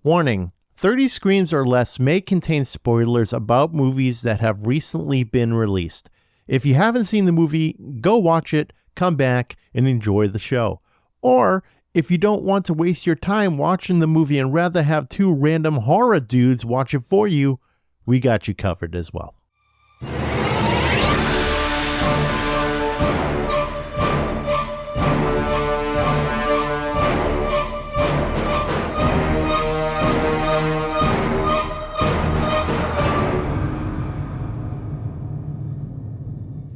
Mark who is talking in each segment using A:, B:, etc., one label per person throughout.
A: Warning, 30 Screams or Less may contain spoilers about movies that have recently been released. If you haven't seen the movie, go watch it, come back, and enjoy the show. Or, if you don't want to waste your time watching the movie and rather have two random horror dudes watch it for you, we got you covered as well.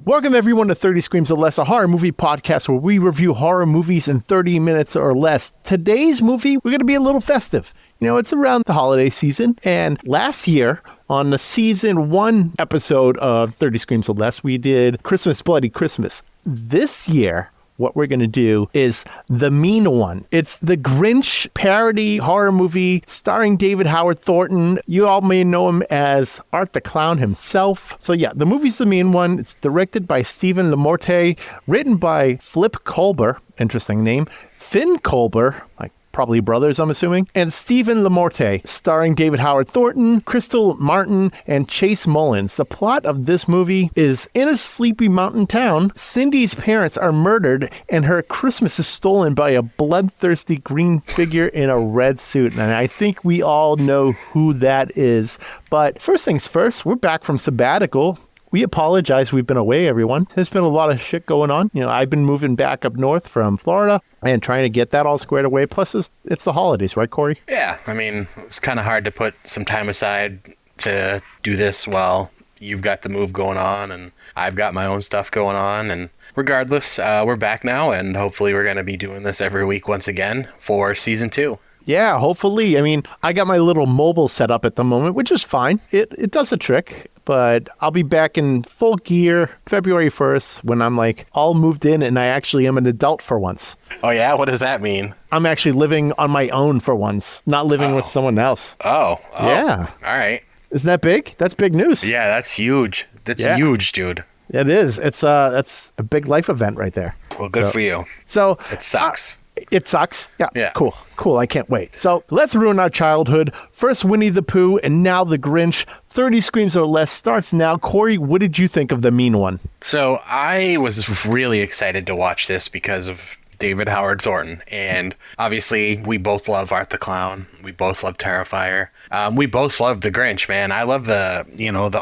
A: Welcome everyone to 30 Screams or Less, a horror movie podcast where we review horror movies in 30 minutes or less. Today's movie, we're going to be a little festive. You know, it's around the holiday season, and last year on the season 1 episode of 30 Screams or Less, we did Christmas Bloody Christmas. This year, what we're going to do is The Mean One. It's the Grinch parody horror movie starring David Howard Thornton. You all may know him as Art the Clown himself. So yeah, the movie's The Mean One. It's directed by Stephen Lamorte, written by Flip Colber, interesting name, Finn Colber, like probably brothers, I'm assuming, and Stephen Lamorte, starring David Howard Thornton, Crystal Martin, and Chase Mullins. The plot of this movie is, in a sleepy mountain town, Cindy's parents are murdered and her Christmas is stolen by a bloodthirsty green figure in a red suit. And I think we all know who that is. But first things first, we're back from Sabbatical. We apologize. We've been away, everyone. There's been a lot of shit going on. You know, I've been moving back up north from Florida and trying to get that all squared away. Plus, it's the holidays, right, Corey?
B: Yeah. I mean, it's kind of hard to put some time aside to do this while you've got the move going on and I've got my own stuff going on. And regardless, we're back now, and hopefully we're going to be doing this every week once again for season 2.
A: Yeah, hopefully. I mean, I got my little mobile set up at the moment, which is fine. It does a trick. But I'll be back in full gear February 1st when I'm like all moved in and I actually am an adult for once.
B: Oh, yeah? What does that mean?
A: I'm actually living on my own for once, not living with someone else.
B: Oh.
A: Yeah.
B: All right.
A: Isn't that big? That's big news.
B: Yeah, that's huge. That's huge, dude.
A: It is. That's a big life event right there.
B: Well, good for you.
A: So
B: it sucks.
A: It sucks. Yeah. Cool. I can't wait. So let's ruin our childhood. First Winnie the Pooh and now the Grinch. 30 Screams or Less starts now. Corey, what did you think of The Mean One?
B: So I was really excited to watch this because of David Howard Thornton. And obviously we both love Art the Clown. We both love Terrifier. We both love the Grinch, man. I love the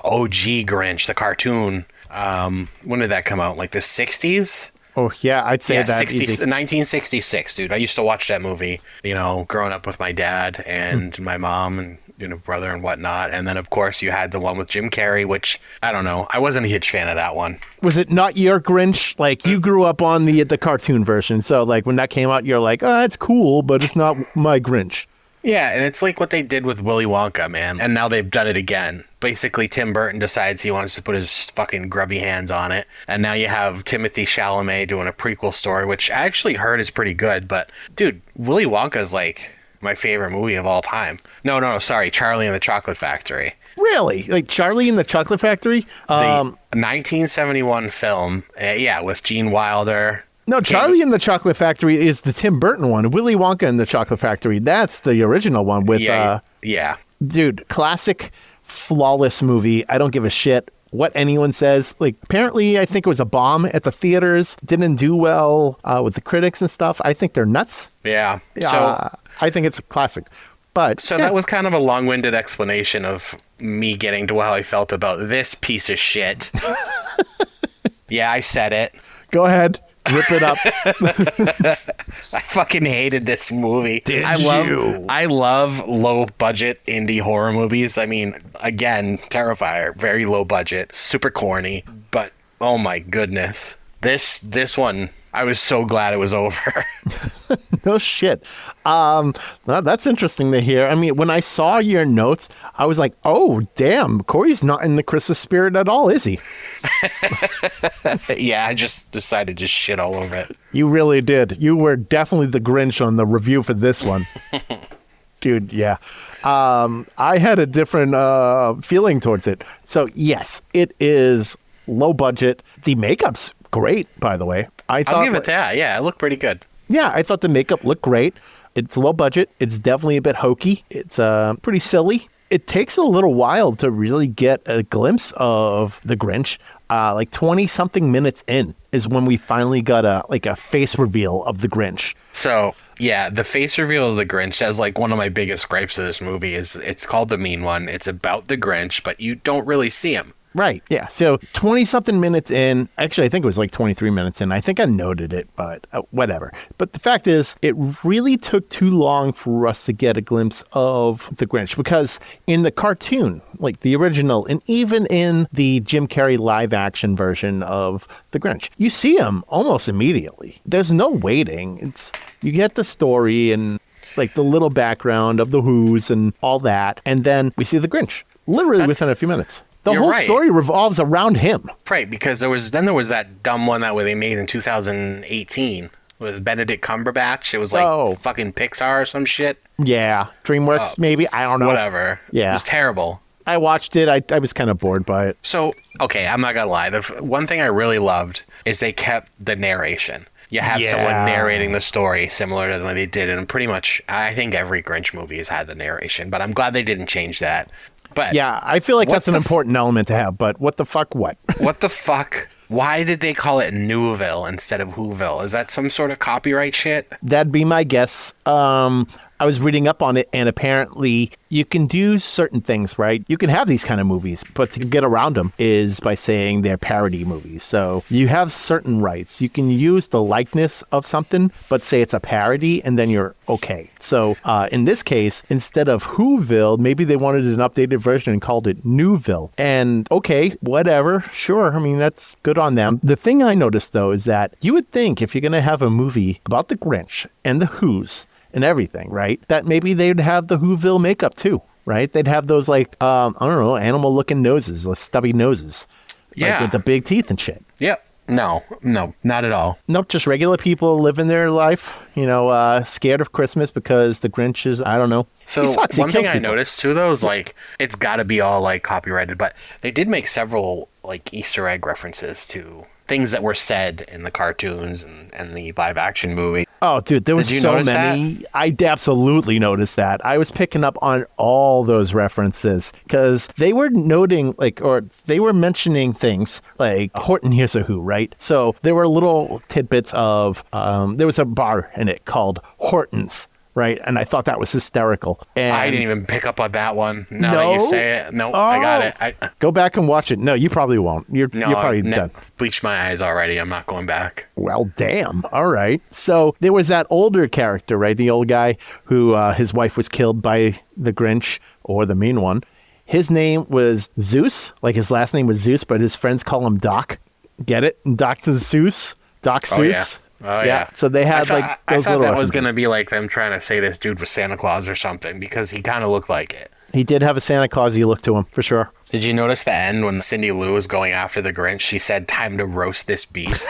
B: OG Grinch, the cartoon. When did that come out? Like the 60s?
A: Oh, yeah, I'd say that
B: 1966, dude. I used to watch that movie, growing up with my dad and my mom and, brother and whatnot. And then, of course, you had the one with Jim Carrey, which, I don't know. I wasn't a huge fan of that one.
A: Was it not your Grinch? Like, you grew up on the cartoon version. So, like, when that came out, you're like, oh, it's cool, but it's not my Grinch.
B: Yeah, and it's like what they did with Willy Wonka, man. And now they've done it again. Basically, Tim Burton decides he wants to put his fucking grubby hands on it. And now you have Timothée Chalamet doing a prequel story, which I actually heard is pretty good. But, dude, Willy Wonka is like my favorite movie of all time. No, sorry, Charlie and the Chocolate Factory.
A: Really? Like Charlie and the Chocolate Factory?
B: The 1971 film, with Gene Wilder.
A: No, Charlie and the Chocolate Factory is the Tim Burton one. Willy Wonka and the Chocolate Factory, that's the original one with...
B: Yeah.
A: Dude, classic, flawless movie. I don't give a shit what anyone says. Like, apparently, I think it was a bomb at the theaters. Didn't do well with the critics and stuff. I think they're nuts.
B: Yeah. So
A: I think it's a classic. But
B: that was kind of a long-winded explanation of me getting to how I felt about this piece of shit. Yeah, I said it.
A: Go ahead. Rip it up.
B: I fucking hated this movie.
A: I
B: love low budget indie horror movies. I mean, again, Terrifier, very low budget, super corny, but oh my goodness. This one, I was so glad it was over.
A: No shit. That's interesting to hear. I mean, when I saw your notes, I was like, oh, damn, Corey's not in the Christmas spirit at all, is he?
B: Yeah, I just decided to shit all over it.
A: You really did. You were definitely the Grinch on the review for this one. Dude, yeah. I had a different feeling towards it. So, yes, it is low budget. The makeup's great, by the way.
B: I'll give it that. Yeah, it looked pretty good.
A: Yeah, I thought the makeup looked great. It's low budget. It's definitely a bit hokey. It's pretty silly. It takes a little while to really get a glimpse of the Grinch. Like 20-something minutes in is when we finally got a face reveal of the Grinch.
B: So, yeah, the face reveal of the Grinch, that's like one of my biggest gripes of this movie, is it's called The Mean One. It's about the Grinch, but you don't really see him.
A: Right. Yeah. So 20-something minutes in, actually, I think it was like 23 minutes in. I think I noted it, but whatever. But the fact is, it really took too long for us to get a glimpse of the Grinch, because in the cartoon, like the original, and even in the Jim Carrey live action version of the Grinch, you see him almost immediately. There's no waiting. You get the story and like the little background of the Who's and all that. And then we see the Grinch literally within a few minutes. The whole story revolves around him.
B: Right, because there was that dumb one that they made in 2018 with Benedict Cumberbatch. It was like fucking Pixar or some shit.
A: Yeah, DreamWorks maybe. I don't know.
B: Whatever.
A: Yeah.
B: It was terrible.
A: I watched it. I was kind of bored by it.
B: So, okay, I'm not going to lie. The one thing I really loved is they kept the narration. You have someone narrating the story similar to the way they did in pretty much, I think every Grinch movie has had the narration, but I'm glad they didn't change that. But
A: yeah, I feel like that's an important element to have, but what the fuck what?
B: What the fuck? Why did they call it Newville instead of Whoville? Is that some sort of copyright shit?
A: That'd be my guess. I was reading up on it, and apparently you can do certain things, right? You can have these kind of movies, but to get around them is by saying they're parody movies. So you have certain rights. You can use the likeness of something, but say it's a parody, and then you're okay. So in this case, instead of Whoville, maybe they wanted an updated version and called it Newville. And okay, whatever, sure. I mean, that's good on them. The thing I noticed, though, is that you would think if you're going to have a movie about the Grinch and the Who's, and everything, right? That maybe they'd have the Whoville makeup too, right? They'd have those like, I don't know, animal-looking noses, like stubby noses.
B: Yeah.
A: Like with the big teeth and shit.
B: Yep. No, not at all.
A: Nope, just regular people living their life, scared of Christmas because the Grinch is, I don't know.
B: So one thing I noticed too, though, is like, it's got to be all like copyrighted, but they did make several like Easter egg references to things that were said in the cartoons and the live action movie.
A: Oh, dude, there was so many. That? I absolutely noticed that. I was picking up on all those references because they were noting or they were mentioning things like Horton Hears a Who, right? So there were little tidbits of, there was a bar in it called Horton's. Right, and I thought that was hysterical. And
B: I didn't even pick up on that one. Now that you say it, I got it.
A: Go back and watch it. No, you probably won't. You're probably done.
B: Bleached my eyes already. I'm not going back.
A: Well, damn. All right. So there was that older character, right? The old guy who his wife was killed by the Grinch or the Mean One. His name was Zeus. Like his last name was Zeus, but his friends call him Doc. Get it? Dr. Zeus. Doc Seuss.
B: Oh, yeah.
A: So they had those
B: I thought
A: little
B: that was going to be like them trying to say this dude was Santa Claus or something because he kind of looked like it.
A: He did have a Santa Claus-y look to him, for sure.
B: Did you notice the end when Cindy Lou was going after the Grinch? She said, "Time to roast this beast."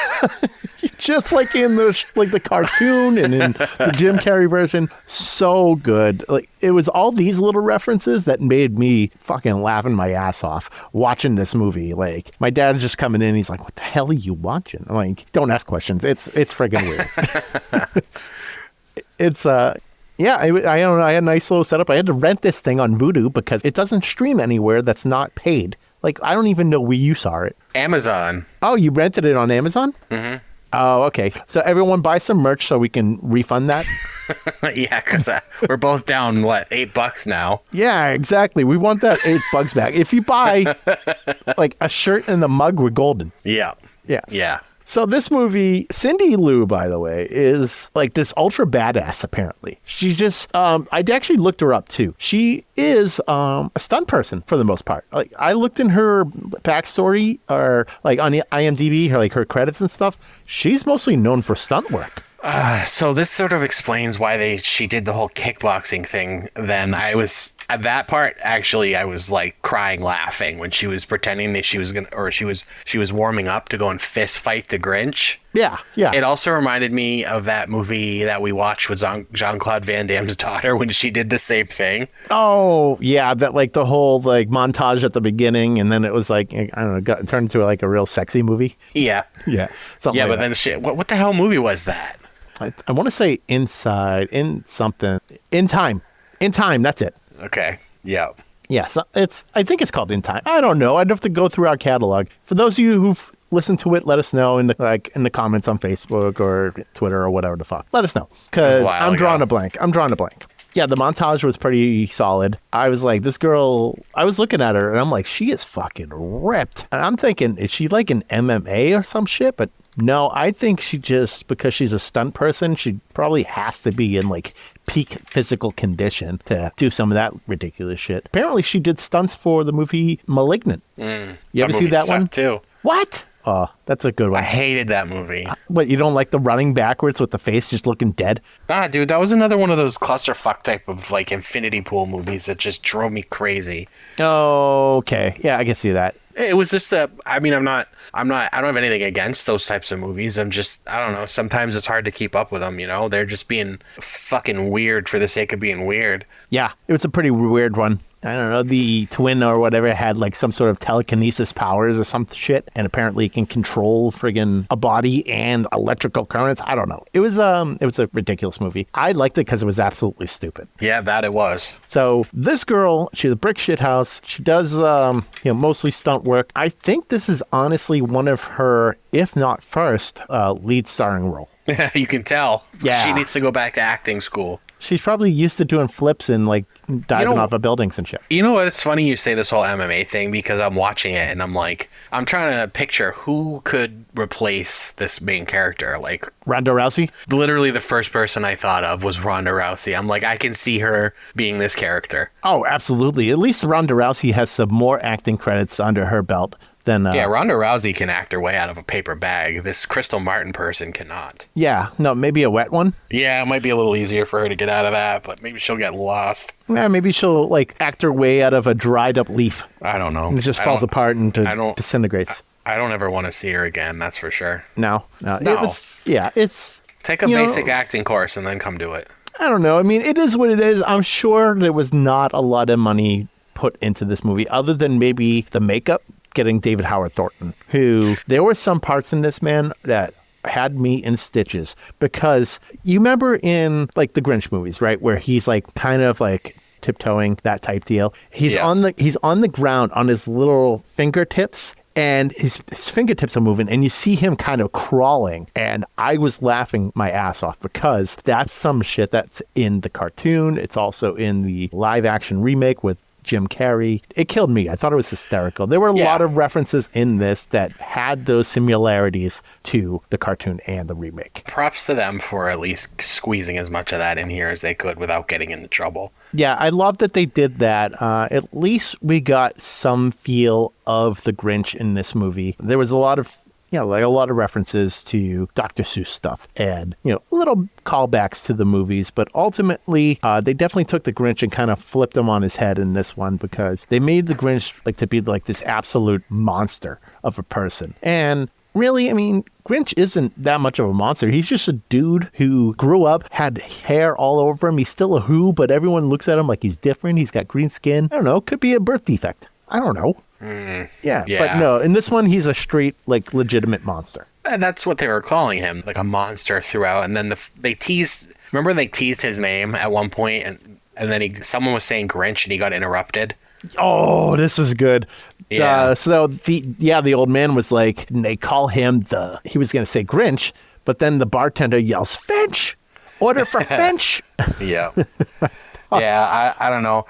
A: Just like in the cartoon and in the Jim Carrey version. So good. Like it was all these little references that made me fucking laughing my ass off watching this movie. Like my dad's just coming in. He's like, "What the hell are you watching?" I'm like, "Don't ask questions. It's friggin' weird." It's yeah, I don't know. I had a nice little setup. I had to rent this thing on Vudu because it doesn't stream anywhere that's not paid. Like I don't even know where you saw it.
B: Amazon.
A: Oh, you rented it on Amazon? Mm-hmm. Oh, okay. So everyone buy some merch so we can refund that?
B: Yeah, because we're both down, $8 now?
A: Yeah, exactly. We want that $8 back. If you buy like a shirt and a mug, we're golden.
B: Yeah.
A: Yeah.
B: Yeah.
A: So this movie, Cindy Lou, by the way, is like this ultra badass, apparently. She just, I actually looked her up too. She is a stunt person for the most part. Like I looked in her backstory or like on IMDb, her credits and stuff. She's mostly known for stunt work.
B: So this sort of explains why she did the whole kickboxing thing. Then I was at that part. Actually, I was like crying, laughing when she was pretending that she was gonna, or she was warming up to go and fist fight the Grinch.
A: Yeah, yeah.
B: It also reminded me of that movie that we watched with Jean-Claude Van Damme's daughter when she did the same thing.
A: Oh, yeah, that like the whole like montage at the beginning, and then it was like I don't know, it turned into like a real sexy movie.
B: Yeah,
A: yeah,
B: something. Yeah, like but that. Then shit. What the hell movie was that?
A: I want to say inside, in something, in time. In time, that's it.
B: Okay. Yeah.
A: Yes, I think it's called In Time. I don't know. I'd have to go through our catalog. For those of you who've listened to it, let us know in the comments on Facebook or Twitter or whatever the fuck. Let us know, because I'm drawing a blank. Yeah, the montage was pretty solid. I was like, this girl, I was looking at her and I'm like, she is fucking ripped. And I'm thinking, is she like an MMA or some shit? But no, I think she just, because she's a stunt person, she probably has to be in like peak physical condition to do some of that ridiculous shit. Apparently she did stunts for the movie Malignant. You ever see that one?
B: Too.
A: What? Oh, that's a good one.
B: I hated that movie.
A: What, you don't like the running backwards with the face just looking dead?
B: Ah, dude, that was another one of those clusterfuck type of like infinity pool movies that just drove me crazy.
A: Oh, okay. Yeah, I can see that.
B: It was just I don't have anything against those types of movies. I don't know. Sometimes it's hard to keep up with them, you know? They're just being fucking weird for the sake of being weird.
A: Yeah, it was a pretty weird one. I don't know, the twin or whatever had like some sort of telekinesis powers or some shit, and apparently it can control friggin' a body and electrical currents. I don't know. It was a ridiculous movie. I liked it because it was absolutely stupid.
B: Yeah, that it was.
A: So this girl, she's a brick shit house. She does mostly stunt work. I think this is honestly one of her, if not first, lead starring role.
B: You can tell.
A: Yeah.
B: She needs to go back to acting school.
A: She's probably used to doing flips and like diving off of buildings and shit.
B: You know what? It's funny you say this whole MMA thing, because I'm watching it and I'm like, I'm trying to picture who could replace this main character. Like
A: Ronda Rousey?
B: Literally the first person I thought of was Ronda Rousey. I'm like, I can see her being this character.
A: Oh, absolutely. At least Ronda Rousey has some more acting credits under her belt than...
B: yeah, Ronda Rousey can act her way out of a paper bag. This Crystal Martin person cannot.
A: Yeah, no, maybe a wet one?
B: Yeah, it might be a little easier for her to get out of that, but maybe she'll get lost.
A: Yeah, maybe she'll like act her way out of a dried up leaf.
B: I don't know.
A: And it just falls apart and disintegrates.
B: I don't ever want to see her again, that's for sure.
A: No. It's...
B: Take a basic acting course and then come do it.
A: I don't know. I mean, it is what it is. I'm sure there was not a lot of money put into this movie, other than maybe the makeup, getting David Howard Thornton, who there were some parts in this, man, that had me in stitches, because you remember in like the Grinch movies, right, where he's like kind of like tiptoeing, that type deal. He's on the ground on his little fingertips, and his fingertips are moving, and you see him kind of crawling. And I was laughing my ass off, because that's some shit that's in the cartoon. It's also in the live action remake with Jim Carrey. It killed me. I thought it was hysterical. There were a lot of references in this that had those similarities to the cartoon and the remake.
B: Props to them for at least squeezing as much of that in here as they could without getting into trouble.
A: Yeah, I love that they did that. At least we got some feel of the Grinch in this movie. There was a lot of like a lot of references to Dr. Seuss stuff and, little callbacks to the movies. But ultimately, they definitely took the Grinch and kind of flipped him on his head in this one, because they made the Grinch like to be like this absolute monster of a person. And really, I mean, Grinch isn't that much of a monster. He's just a dude who grew up, had hair all over him. He's still a who, but everyone looks at him like he's different. He's got green skin. I don't know. Could be a birth defect. I don't know. Yeah, but no, in this one, he's a straight, like, legitimate monster.
B: And that's what they were calling him, like a monster throughout. And then they teased his name at one point, and then someone was saying Grinch, and he got interrupted.
A: Oh, this is good.
B: Yeah.
A: So the old man was like, and they call him he was going to say Grinch, but then the bartender yells, Finch! Order for Finch!
B: Yeah. Yeah, I don't know.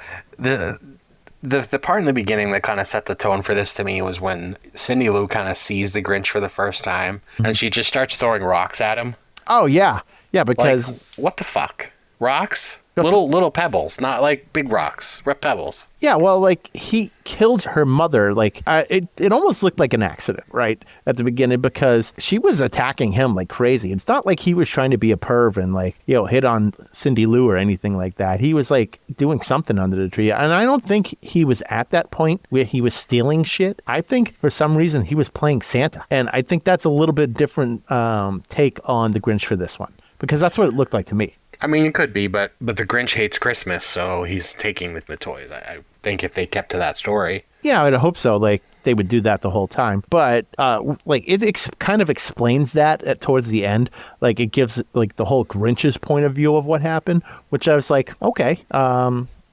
B: The part in the beginning that kind of set the tone for this to me was when Cindy Lou kind of sees the Grinch for the first time, and she just starts throwing rocks at him.
A: Oh, yeah. Yeah, because...
B: Like, what the fuck? Rocks? Little pebbles, not like big rocks. Pebbles.
A: Yeah, well, like, he killed her mother. Like, it almost looked like an accident, right, at the beginning, because she was attacking him like crazy. It's not like he was trying to be a perv and, like, hit on Cindy Lou or anything like that. He was, like, doing something under the tree. And I don't think he was at that point where he was stealing shit. I think, for some reason, he was playing Santa. And I think that's a little bit different take on the Grinch for this one, because that's what it looked like to me.
B: I mean, it could be, but the Grinch hates Christmas, so he's taking the toys. I think if they kept to that story.
A: Yeah, I'd hope so. Like, they would do that the whole time. But like it kind of explains that towards the end. Like it gives like the whole Grinch's point of view of what happened, which I was like, okay.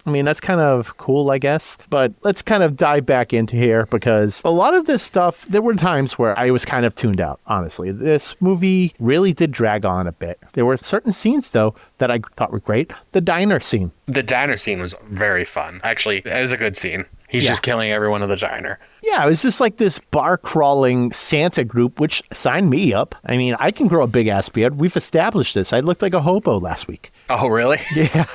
A: I mean, that's kind of cool, I guess. But let's kind of dive back into here because a lot of this stuff, there were times where I was kind of tuned out, honestly. This movie really did drag on a bit. There were certain scenes, though, that I thought were great. The diner scene.
B: The diner scene was very fun. Actually, it was a good scene. He's just killing everyone in the diner.
A: Yeah, it was just like this bar-crawling Santa group, which signed me up. I mean, I can grow a big-ass beard. We've established this. I looked like a hobo last week.
B: Oh, really?
A: Yeah.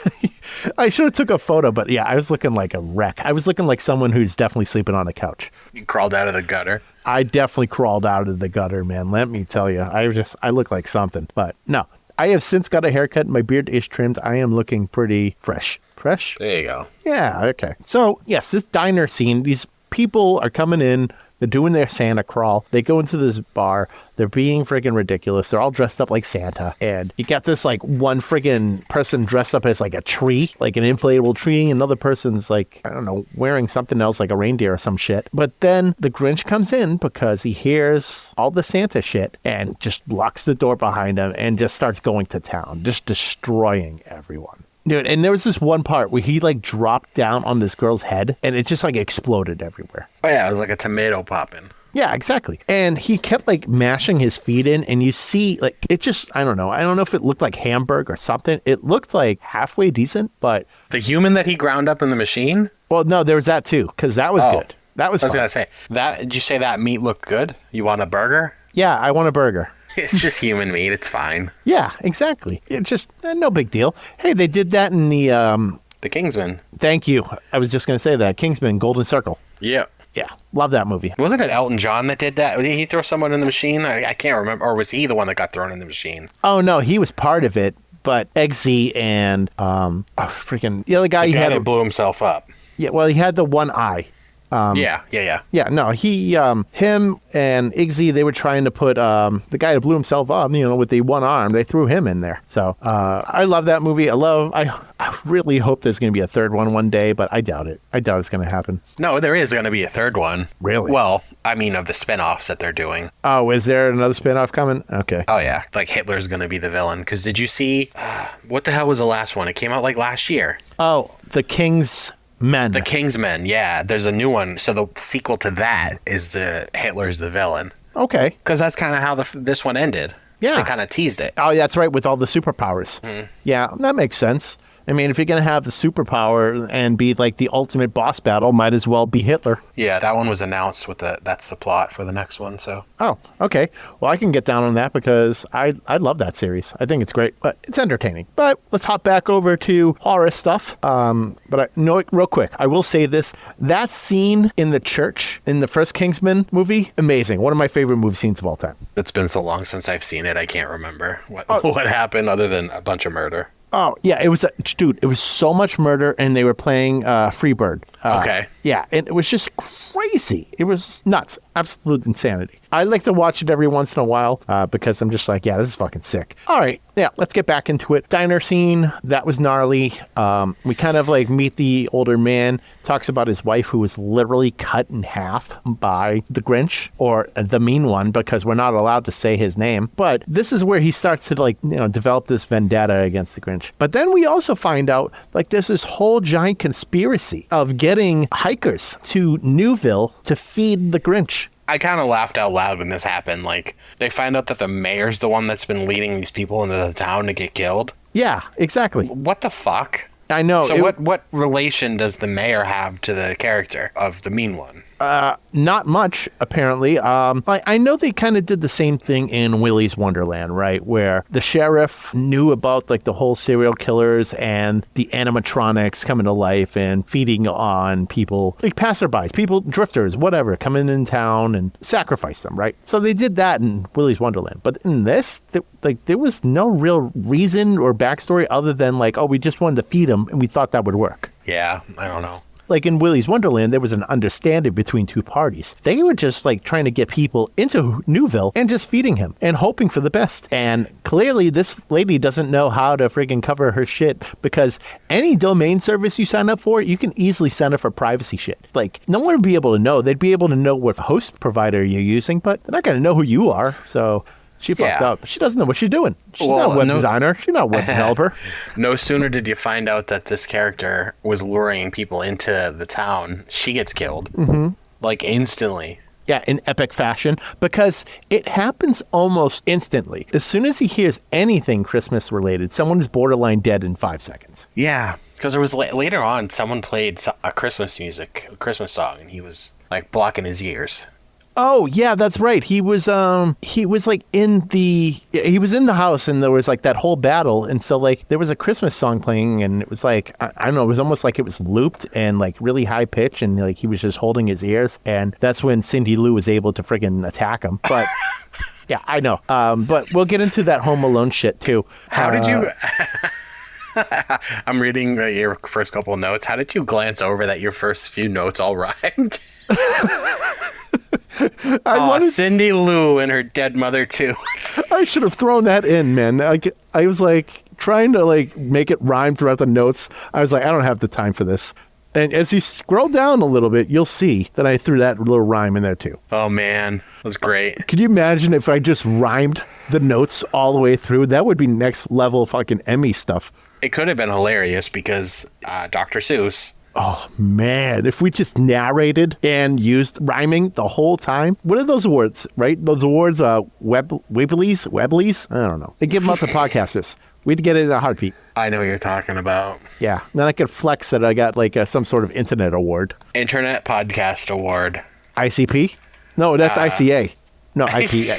A: I should have took a photo, but yeah, I was looking like a wreck. I was looking like someone who's definitely sleeping on a couch.
B: You crawled out of the gutter.
A: I definitely crawled out of the gutter, man. Let me tell you. I look like something. But no, I have since got a haircut. My beard is trimmed. I am looking pretty fresh. Fresh?
B: There you go.
A: Yeah, okay. So, yes, this diner scene, these people are coming in. They're doing their Santa crawl. They go into this bar. They're being friggin' ridiculous. They're all dressed up like Santa. And you got this like one friggin' person dressed up as like a tree, like an inflatable tree. Another person's like, I don't know, wearing something else like a reindeer or some shit. But then the Grinch comes in because he hears all the Santa shit and just locks the door behind him and just starts going to town, just destroying everyone. Dude, and there was this one part where he like dropped down on this girl's head and it just like exploded everywhere.
B: Oh yeah, it was like a tomato popping.
A: Yeah, exactly. And he kept like mashing his feet in and you see like it just, I don't know if it looked like Hamburg or something. It looked like halfway decent, but...
B: The human that he ground up in the machine?
A: Well, no, there was that too, because that was good. That was fun.
B: I was going to say, did you say that meat looked good? You want a burger?
A: Yeah, I want a burger.
B: It's just human meat. It's fine.
A: Yeah, exactly. It's just no big deal. Hey, they did that in
B: the Kingsman.
A: Thank you. I was just going to say that. Kingsman, Golden Circle.
B: Yeah.
A: Yeah, love that movie.
B: Wasn't it Elton John that did that? Did he throw someone in the machine? I can't remember. Or was he the one that got thrown in the machine?
A: Oh, no, he was part of it. But Eggsy and freaking the other guy,
B: that blew himself up.
A: Yeah, well, he had the one eye.
B: Yeah.
A: Yeah, no, him and Iggsy, they were trying to put the guy that blew himself up, with the one arm, they threw him in there. So I love that movie. I really hope there's going to be a third one day, but I doubt it. I doubt it's going to happen.
B: No, there is going to be a third one.
A: Really?
B: Well, I mean, of the spinoffs that they're doing.
A: Oh, is there another spinoff coming? Okay.
B: Oh, yeah. Like Hitler's going to be the villain. Because did you see, what the hell was the last one? It came out like last year.
A: Oh, The Kingsman.
B: The Kingsman, yeah. There's a new one. So the sequel to that is the Hitler's the villain.
A: Okay.
B: Because that's kind of how this one ended.
A: Yeah.
B: They kind of teased it.
A: Oh, yeah, that's right, with all the superpowers. Mm. Yeah, that makes sense. I mean, if you're going to have the superpower and be like the ultimate boss battle, might as well be Hitler.
B: Yeah, that one was announced that's the plot for the next one, so.
A: Oh, okay. Well, I can get down on that because I love that series. I think it's great, but it's entertaining. But let's hop back over to horror stuff. Real quick, I will say this. That scene in the church in the first Kingsman movie, amazing. One of my favorite movie scenes of all time.
B: It's been so long since I've seen it, I can't remember what happened other than a bunch of murder.
A: Oh, yeah, it was so much murder, and they were playing Freebird.
B: Okay.
A: Yeah, and it was just crazy. It was nuts. Absolute insanity. I like to watch it every once in a while because I'm just like, yeah, this is fucking sick. All right, yeah, let's get back into it. Diner scene, that was gnarly. We kind of like meet the older man, talks about his wife who was literally cut in half by the Grinch, or the mean one, because we're not allowed to say his name. But this is where he starts to develop this vendetta against the Grinch. But then we also find out like there's this whole giant conspiracy of getting hikers to Newville to feed the Grinch.
B: I kind of laughed out loud when this happened. Like, they find out that the mayor's the one that's been leading these people into the town to get killed.
A: Yeah, exactly.
B: What the fuck?
A: I know.
B: So what relation does the mayor have to the character of the mean one?
A: Not much, apparently. I know they kind of did the same thing in Willy's Wonderland, right? Where the sheriff knew about like the whole serial killers and the animatronics coming to life and feeding on people, like passerbys, people, drifters, whatever, coming in town and sacrifice them, right? So they did that in Willy's Wonderland. But in this, there was no real reason or backstory other than like, oh, we just wanted to feed them and we thought that would work.
B: Yeah, I don't know.
A: like in Willy's Wonderland, there was an understanding between two parties. They were just like trying to get people into Newville and just feeding him and hoping for the best. And clearly this lady doesn't know how to friggin' cover her shit, because any domain service you sign up for, you can easily sign up for privacy shit. Like, no one would be able to know. They'd be able to know what host provider you're using, but they're not going to know who you are. So she fucked up. She doesn't know what she's doing. She's not a web designer. She's not a web developer.
B: No sooner did you find out that this character was luring people into the town, she gets killed. Like, instantly.
A: Yeah, in epic fashion, because it happens almost instantly. As soon as he hears anything Christmas related, someone is borderline dead in 5 seconds.
B: Yeah, because there was later on, someone played a Christmas song, and he was like blocking his ears.
A: Oh yeah, that's right. He was like in the house, and there was like that whole battle, and so like there was a Christmas song playing, and it was like I don't know, it was almost like it was looped and like really high pitch, and like he was just holding his ears, and that's when Cindy Lou was able to friggin' attack him. But yeah, I know. But we'll get into that Home Alone shit too.
B: How did you? I'm reading your first couple of notes. How did you glance over that your first few notes all rhymed? Cindy Lou and her dead mother too.
A: I should have thrown that in, man. I was like trying to like make it rhyme throughout the notes. I was like, I don't have the time for this. And as you scroll down a little bit, you'll see that I threw that little rhyme in there too.
B: Oh man, that's great.
A: Could you imagine if I just rhymed the notes all the way through? That would be next level fucking Emmy stuff.
B: It could have been hilarious because Dr. Seuss.
A: Oh, man. If we just narrated and used rhyming the whole time. What are those awards, right? Those awards, Webblies? I don't know. They give them out to podcasters. We'd get it in a heartbeat.
B: I know what you're talking about.
A: Yeah. Then I could flex that I got like some sort of internet award.
B: Internet Podcast Award.
A: ICP? No, that's ICA. No, IPA.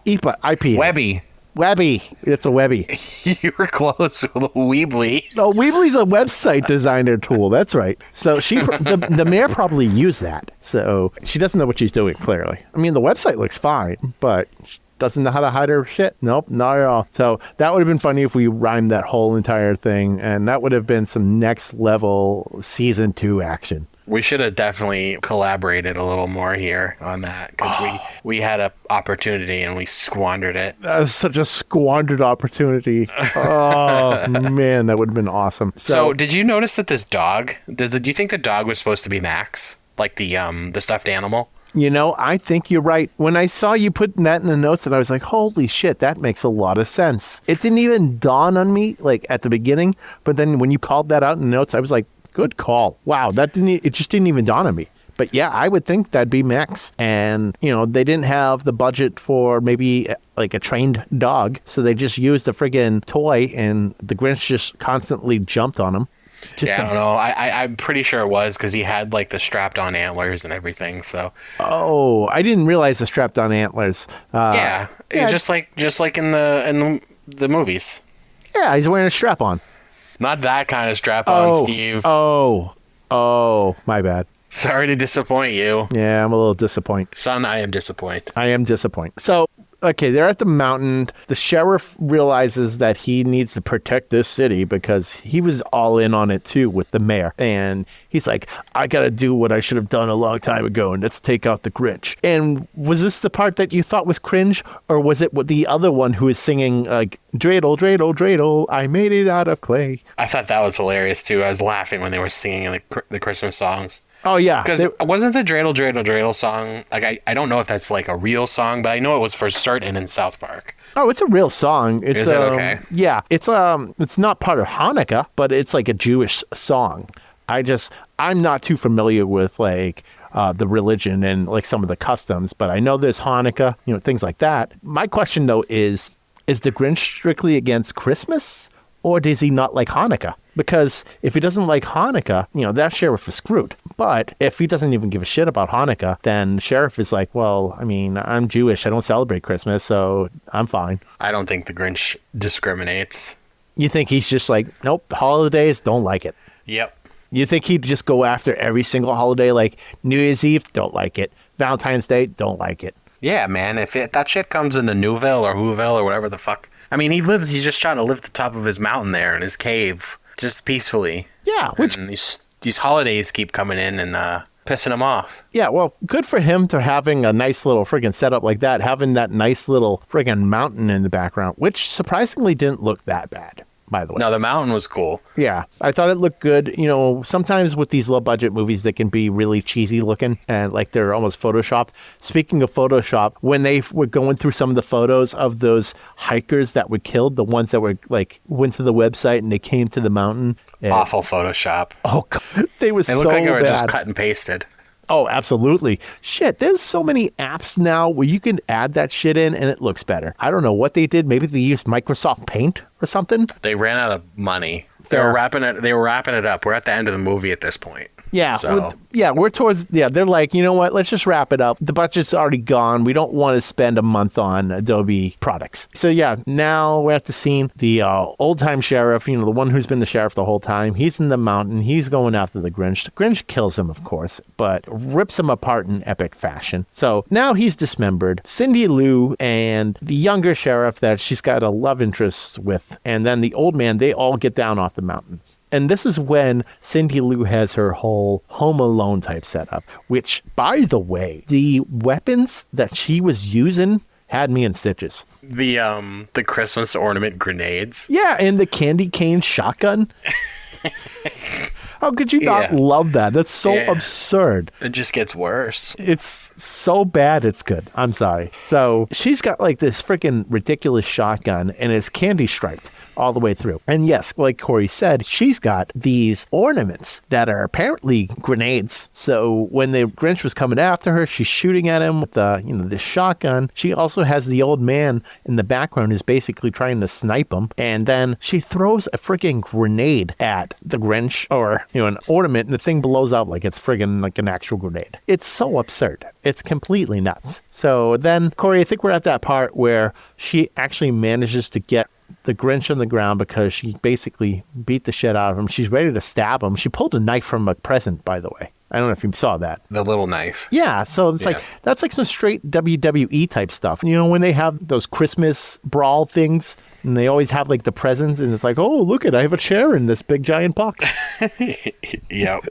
A: IPA. IPA.
B: Webby.
A: It's a Webby.
B: You were close with a Weebly.
A: No, Weebly's a website designer tool. That's right. So the mayor probably used that. So she doesn't know what she's doing, clearly. I mean, the website looks fine, but she doesn't know how to hide her shit. Nope, not at all. So that would have been funny if we rhymed that whole entire thing, and that would have been some next level season 2 action.
B: We should have definitely collaborated a little more here on that, because we had an opportunity and we squandered it.
A: That was such a squandered opportunity. Oh, man, that would have been awesome.
B: So did you notice that this dog, do you think the dog was supposed to be Max? Like the stuffed animal?
A: You know, I think you're right. When I saw you putting that in the notes, and I was like, holy shit, that makes a lot of sense. It didn't even dawn on me, like, at the beginning, but then when you called that out in the notes, I was like, good call. Wow, it just didn't even dawn on me. But yeah, I would think that'd be Max. And, you know, they didn't have the budget for maybe like a trained dog, so they just used a friggin' toy, and the Grinch just constantly jumped on him.
B: I don't know. I'm pretty sure it was, because he had like the strapped on antlers and everything. So.
A: Oh, I didn't realize the strapped on antlers.
B: Yeah, just like in the movies.
A: Yeah, he's wearing a strap on.
B: Not that kind of strap on, Steve.
A: Oh, my bad.
B: Sorry to disappoint you.
A: Yeah, I'm a little disappointed.
B: Son, I am disappointed.
A: So, okay, they're at the mountain. The sheriff realizes that he needs to protect this city because he was all in on it too with the mayor. And he's like, I got to do what I should have done a long time ago, and let's take out the Grinch. And was this the part that you thought was cringe, or was it the other one who was singing like, dreidel, dreidel, dreidel, I made it out of clay?
B: I thought that was hilarious too. I was laughing when they were singing the Christmas songs.
A: Oh, yeah.
B: Because wasn't the dreidel, dreidel, dreidel song, like, I don't know if that's like a real song, but I know it was for certain in South Park.
A: Oh, it's a real song.
B: Is it okay?
A: Yeah. It's not part of Hanukkah, but it's like a Jewish song. I'm not too familiar with like the religion and like some of the customs, but I know there's Hanukkah, you know, things like that. My question though is the Grinch strictly against Christmas, or does he not like Hanukkah? Because if he doesn't like Hanukkah, you know, that sheriff is screwed. But if he doesn't even give a shit about Hanukkah, then the sheriff is like, well, I mean, I'm Jewish. I don't celebrate Christmas, so I'm fine.
B: I don't think the Grinch discriminates.
A: You think he's just like, nope, holidays, don't like it.
B: Yep.
A: You think he'd just go after every single holiday, like New Year's Eve, don't like it. Valentine's Day, don't like it.
B: Yeah, man, if that shit comes into Newville or Whoville or whatever the fuck. I mean, he's just trying to live at the top of his mountain there in his cave. Just peacefully.
A: Yeah,
B: and he's these holidays keep coming in and pissing him off.
A: Yeah, well, good for him to having a nice little friggin' setup like that, having that nice little friggin' mountain in the background, which surprisingly didn't look that bad, by the way.
B: No, the mountain was cool.
A: Yeah, I thought it looked good. You know, sometimes with these low budget movies, they can be really cheesy looking and like they're almost photoshopped. Speaking of Photoshop, when they were going through some of the photos of those hikers that were killed, the ones that were like went to the website and they came to the mountain.
B: Awful Photoshop.
A: Oh, God, they were so bad.
B: They looked like they were just cut and pasted.
A: Oh, absolutely. Shit, there's so many apps now where you can add that shit in and it looks better. I don't know what they did. Maybe they used Microsoft Paint or something.
B: They ran out of money. They were wrapping it up. We're at the end of the movie at this point.
A: Yeah,
B: So.
A: we're towards, they're like, you know what, let's just wrap it up. The budget's already gone. We don't want to spend a month on Adobe products. So yeah, now we're at the scene. The old-time sheriff, you know, the one who's been the sheriff the whole time, he's in the mountain. He's going after the Grinch. The Grinch kills him, of course, but rips him apart in epic fashion. So now he's dismembered. Cindy Lou and the younger sheriff that she's got a love interest with, and then the old man, they all get down off the mountain. And this is when Cindy Lou has her whole Home Alone type setup, which, by the way, the weapons that she was using had me in stitches.
B: The Christmas ornament grenades.
A: Yeah, and the candy cane shotgun. How could you not love that? That's so absurd.
B: It just gets worse.
A: It's so bad, it's good. I'm sorry. So she's got like this freaking ridiculous shotgun and it's candy striped all the way through. And yes, like Corey said, she's got these ornaments that are apparently grenades. So when the Grinch was coming after her, she's shooting at him with the, this shotgun. She also has the old man in the background who's basically trying to snipe him. And then she throws a freaking grenade at the Grinch or, an ornament, and the thing blows up like it's friggin' like an actual grenade. It's so absurd. It's completely nuts. So then, Corey, I think we're at that part where she actually manages to get the Grinch on the ground because she basically beat the shit out of him. She's ready to stab him. She pulled a knife from a present, by the way. I don't know if you saw that.
B: The little knife.
A: Yeah, so it's like, that's like some straight WWE type stuff. When they have those Christmas brawl things, and they always have like the presents, and it's like, oh, look I have a chair in this big giant box.
B: Yep.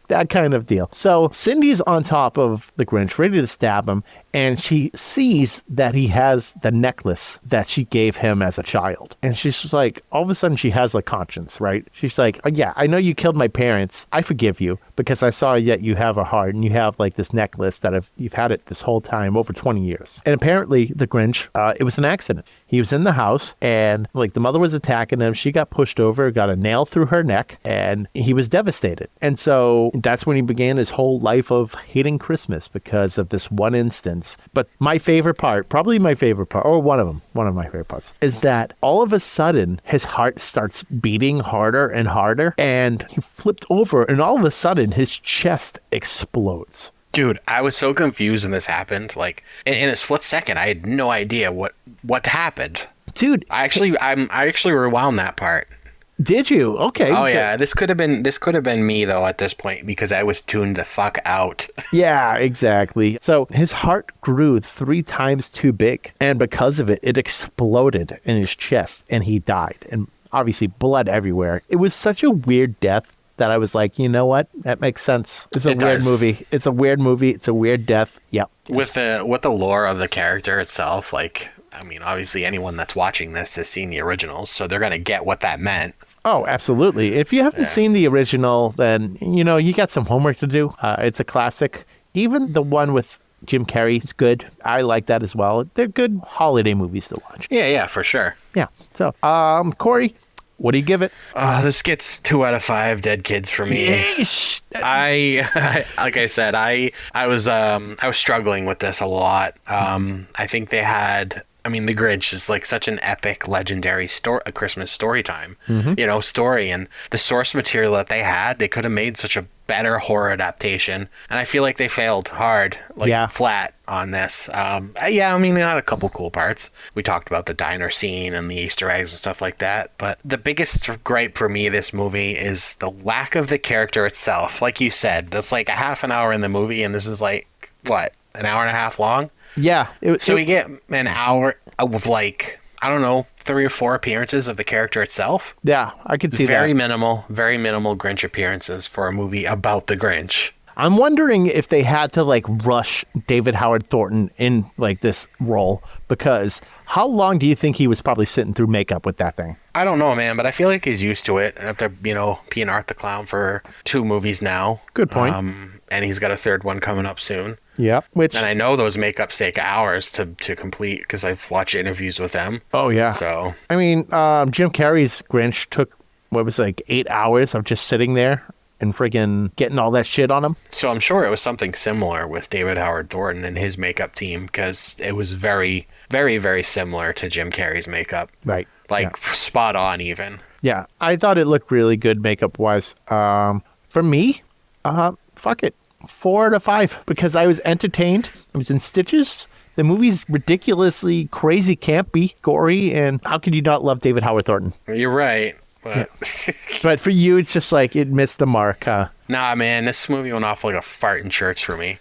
A: That kind of deal. So Cindy's on top of the Grinch, ready to stab him, and she sees that he has the necklace that she gave him as a child. And she's just like, all of a sudden she has a conscience, right? She's like, oh, yeah, I know you killed my parents. I forgive you because I saw that you have a heart and you have like this necklace that you've had it this whole time, over 20 years. And apparently the Grinch, it was an accident. He was in the house and like the mother was attacking him. She got pushed over, got a nail through her neck, and he was devastated. And so that's when he began his whole life of hating Christmas because of this one instance. But my favorite part, probably my favorite part, or one of my favorite parts, is that all of a sudden his heart starts beating harder and harder, and he flipped over, and all of a sudden his chest explodes.
B: Dude, I was so confused when this happened. Like in a split second, I had no idea what happened.
A: Dude,
B: I actually rewound that part.
A: Did you? Okay.
B: Oh yeah, this could have been me though at this point because I was tuned the fuck out.
A: Yeah, exactly. So his heart grew 3 times too big, and because of it, it exploded in his chest, and he died. And obviously, blood everywhere. It was such a weird death that I was like, you know what? That makes sense. It's a weird movie. It's a weird movie. It's a weird death. Yep.
B: With the lore of the character itself, like, I mean, obviously anyone that's watching this has seen the originals, so they're gonna get what that meant.
A: Oh, absolutely. If you haven't seen the original, then, you got some homework to do. It's a classic. Even the one with Jim Carrey is good. I like that as well. They're good holiday movies to watch.
B: Yeah, for sure.
A: Yeah. So, Corey, what do you give it?
B: This gets 2 out of 5 dead kids for me.
A: Yeesh.
B: Like I said, I was struggling with this a lot. I think they had. I mean, The Grinch is like such an epic, legendary story, a Christmas story time, story, and the source material that they had, they could have made such a better horror adaptation, and I feel like they failed hard, flat on this. I mean, they had a couple cool parts. We talked about the diner scene and the Easter eggs and stuff like that, but the biggest gripe for me this movie is the lack of the character itself. Like you said, that's like a half an hour in the movie, and this is like, what, an hour and a half long?
A: Yeah.
B: So we get an hour of like I don't know, 3 or 4 appearances of the character itself.
A: Yeah, I could see
B: Very
A: that.
B: very minimal Grinch appearances for a movie about the Grinch.
A: I'm wondering if they had to like rush David Howard Thornton in like this role, because how long do you think he was probably sitting through makeup with that thing?
B: I don't know, man, but I feel like he's used to it after, being Art the Clown for 2 movies now.
A: Good point.
B: And he's got a 3rd one coming up soon.
A: Yeah, which...
B: And I know those makeups take hours to complete because I've watched interviews with them.
A: Oh, yeah.
B: So...
A: I mean, Jim Carrey's Grinch took, 8 hours of just sitting there and friggin' getting all that shit on him.
B: So I'm sure it was something similar with David Howard Thornton and his makeup team, because it was very, very, very similar to Jim Carrey's makeup.
A: Right.
B: Spot on even.
A: Yeah, I thought it looked really good makeup-wise. For me, fuck it. 4 out of 5, because I was entertained. I was in stitches. The movie's ridiculously crazy, campy, gory, and how could you not love David Howard Thornton?
B: You're right. But,
A: But for you, it's just like it missed the mark, huh?
B: Nah, man, this movie went off like a fart in church for me.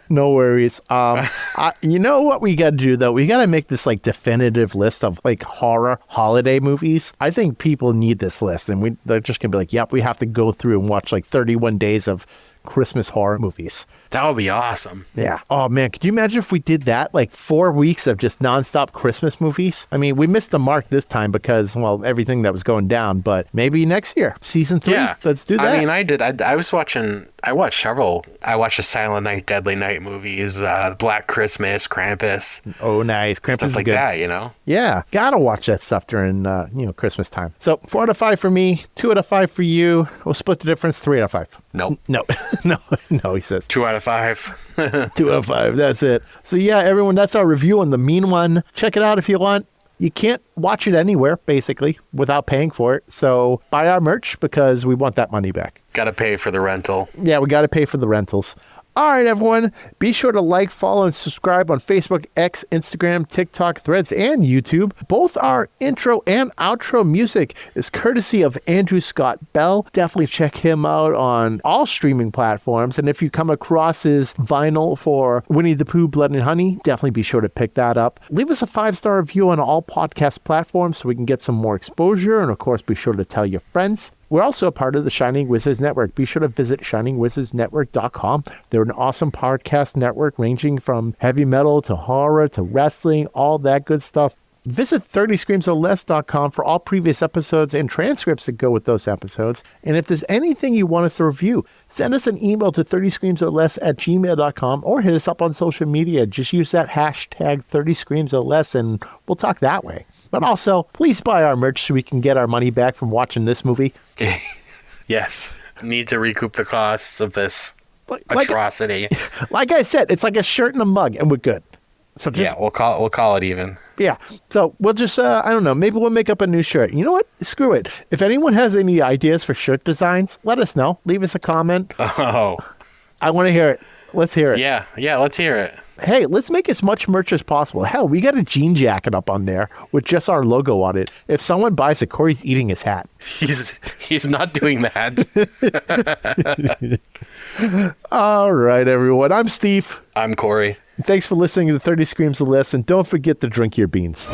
A: No worries. You know what we got to do, though? We got to make this like definitive list of like horror holiday movies. I think people need this list, and they're just going to be like, yep, we have to go through and watch like 31 days of Christmas horror movies.
B: That would be awesome.
A: Yeah. Oh, man. Could you imagine if we did that? Like 4 weeks of just nonstop Christmas movies? I mean, we missed the mark this time because, well, everything that was going down. But maybe next year, season 3.
B: Yeah.
A: Let's do that.
B: I mean, I watched several. I watched the Silent Night, Deadly Night movies, Black Christmas, Krampus.
A: Oh, nice. Krampus
B: Stuff
A: is
B: like
A: good.
B: that, you know?
A: Yeah. Gotta watch that stuff during, Christmas time. So 4 out of 5 for me, 2 out of 5 for you. We'll split the difference, 3 out of 5.
B: Nope.
A: No, he says.
B: 2 out of 5.
A: 2 out of 5. That's it. So yeah, everyone, that's our review on The Mean One. Check it out if you want. You can't watch it anywhere, basically, without paying for it. So buy our merch because we want that money back.
B: Gotta pay for the rental.
A: Yeah, we got to pay for the rentals. All right, everyone. Be sure to like, follow, and subscribe on Facebook, X, Instagram, TikTok, Threads, and YouTube. Both our intro and outro music is courtesy of Andrew Scott Bell. Definitely check him out on all streaming platforms. And if you come across his vinyl for Winnie the Pooh, Blood and Honey, definitely be sure to pick that up. Leave us a 5-star review on all podcast platforms so we can get some more exposure. And of course, be sure to tell your friends. We're also a part of the Shining Wizards Network. Be sure to visit shiningwizardsnetwork.com. They're an awesome podcast network ranging from heavy metal to horror to wrestling, all that good stuff. Visit 30screamsorless.com for all previous episodes and transcripts that go with those episodes. And if there's anything you want us to review, send us an email to 30screamsorless@gmail.com or hit us up on social media. Just use that hashtag 30screamsorless and we'll talk that way. But also, please buy our merch so we can get our money back from watching this movie.
B: Yes. Need to recoup the costs of this atrocity.
A: Like I said, it's like a shirt and a mug, and we're good. So just,
B: yeah, we'll call it even.
A: Yeah. So we'll just, I don't know, maybe we'll make up a new shirt. You know what? Screw it. If anyone has any ideas for shirt designs, let us know. Leave us a comment.
B: Oh.
A: I want to hear it. Let's hear it.
B: Yeah, let's hear it.
A: Hey, let's make as much merch as possible. Hell, we got a jean jacket up on there with just our logo on it. If someone buys it, Corey's eating his hat.
B: He's not doing that.
A: All right, everyone. I'm Steve.
B: I'm Corey.
A: Thanks for listening to 30 Screams of Less, and don't forget to drink your beans.